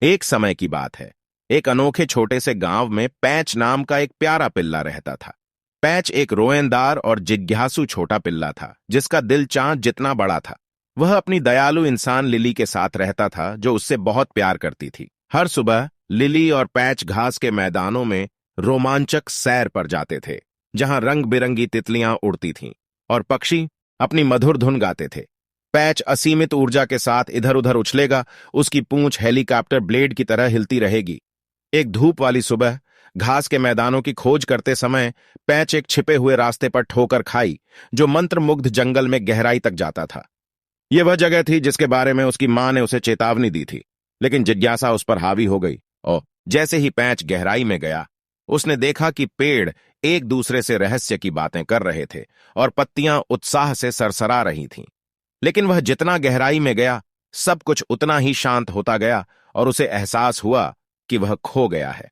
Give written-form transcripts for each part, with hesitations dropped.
एक समय की बात है। एक अनोखे छोटे से गांव में पैंच नाम का एक प्यारा पिल्ला रहता था। पैंच एक रोएंदार और जिज्ञासु छोटा पिल्ला था, जिसका दिल चांद जितना बड़ा था। वह अपनी दयालु इंसान लिली के साथ रहता था, जो उससे बहुत प्यार करती थी। हर सुबह लिली और पैंच घास के मैदानों में रोमांचक सैर पर जाते थे, जहां रंग बिरंगी तितलियां उड़ती थीं और पक्षी अपनी मधुर धुन गाते थे। पैच असीमित ऊर्जा के साथ इधर उधर उछलेगा, उसकी पूंछ हेलीकॉप्टर ब्लेड की तरह हिलती रहेगी। एक धूप वाली सुबह घास के मैदानों की खोज करते समय पैच एक छिपे हुए रास्ते पर ठोकर खाई, जो मंत्रमुग्ध जंगल में गहराई तक जाता था। यह वह जगह थी जिसके बारे में उसकी मां ने उसे चेतावनी दी थी, लेकिन जिज्ञासा उस पर हावी हो गई और जैसे ही पैच गहराई में गया, उसने देखा कि पेड़ एक दूसरे से रहस्य की बातें कर रहे थे और पत्तियां उत्साह से सरसरा रही थीं। लेकिन वह जितना गहराई में गया, सब कुछ उतना ही शांत होता गया और उसे एहसास हुआ कि वह खो गया है।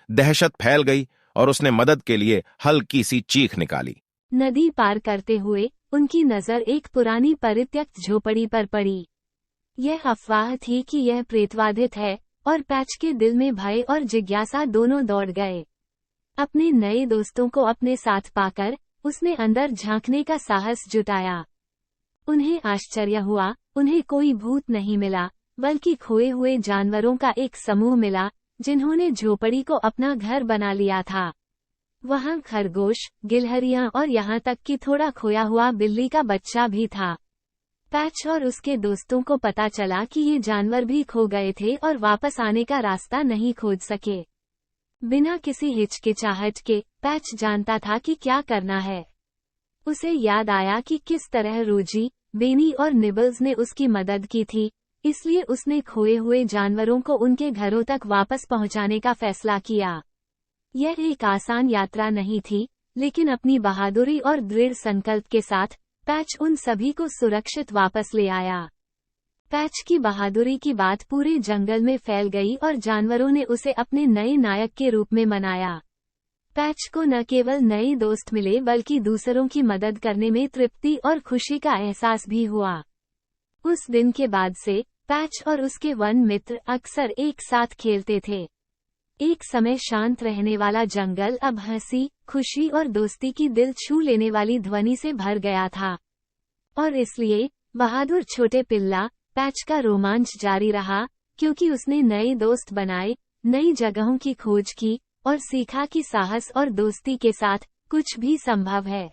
दहशत फैल गई और उसने मदद के लिए हल्की सी चीख निकाली। नदी पार करते हुए उनकी नजर एक पुरानी परित्यक्त झोपड़ी पर पड़ी। यह अफवाह थी कि यह प्रेतवाधित है और पैच के दिल में भय और जिज्ञासा दोनों दौड़ गए। अपने नए दोस्तों को अपने साथ पाकर उसने अंदर झांकने का साहस जुटाया। उन्हें आश्चर्य हुआ, उन्हें कोई भूत नहीं मिला, बल्कि खोए हुए जानवरों का एक समूह मिला, जिन्होंने झोपड़ी को अपना घर बना लिया था। वहां खरगोश, गिलहरियां और यहाँ तक कि थोड़ा खोया हुआ बिल्ली का बच्चा भी था। पैच और उसके दोस्तों को पता चला कि ये जानवर भी खो गए थे और वापस आने का रास्ता नहीं खोज सके। बिना किसी हिचकिचाहट के पैच जानता था कि क्या करना है। उसे याद आया कि किस तरह रोजी, बेनी और निबल्स ने उसकी मदद की थी, इसलिए उसने खोए हुए जानवरों को उनके घरों तक वापस पहुंचाने का फैसला किया। यह एक आसान यात्रा नहीं थी, लेकिन अपनी बहादुरी और दृढ़ संकल्प के साथ पैच उन सभी को सुरक्षित वापस ले आया। पैच की बहादुरी की बात पूरे जंगल में फैल गई और जानवरों ने उसे अपने नए नायक के रूप में मनाया। पैच को न केवल नए दोस्त मिले, बल्कि दूसरों की मदद करने में तृप्ति और खुशी का एहसास भी हुआ। उस दिन के बाद से पैच और उसके वन मित्र अक्सर एक साथ खेलते थे। एक समय शांत रहने वाला जंगल अब हंसी, खुशी और दोस्ती की दिल छू लेने वाली ध्वनि से भर गया था। और इसलिए बहादुर छोटे पिल्ला पैच का रोमांच जारी रहा, क्योंकि उसने नए दोस्त बनाए, नई जगहों की खोज की और सीखा कि साहस और दोस्ती के साथ कुछ भी संभव है।